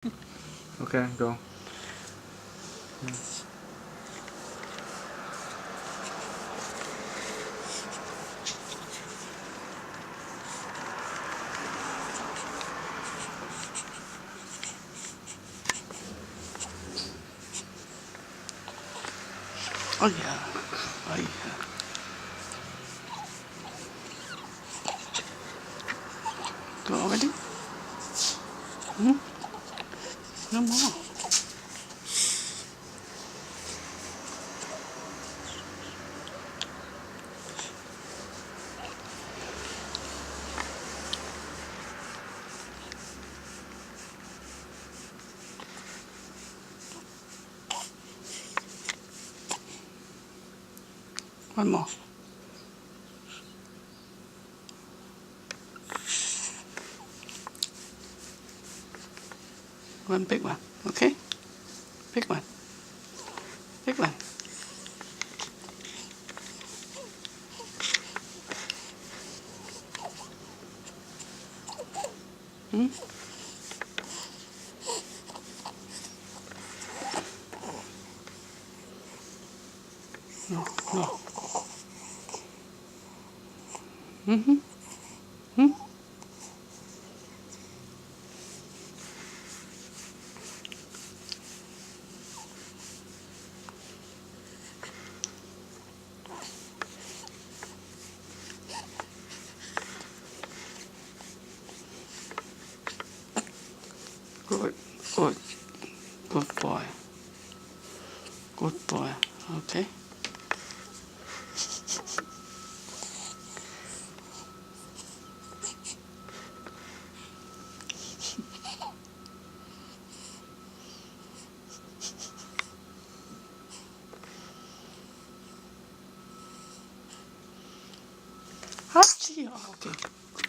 Okay, go. Oh yeah. Oh yeah. Go already? Hmm? No more. One more. One big one. Okay? Big one. Big one. Hmm? No, no. Mm-hmm. Hmm? Good. Good. Good boy. Good boy. Okay? Hachi. Okay.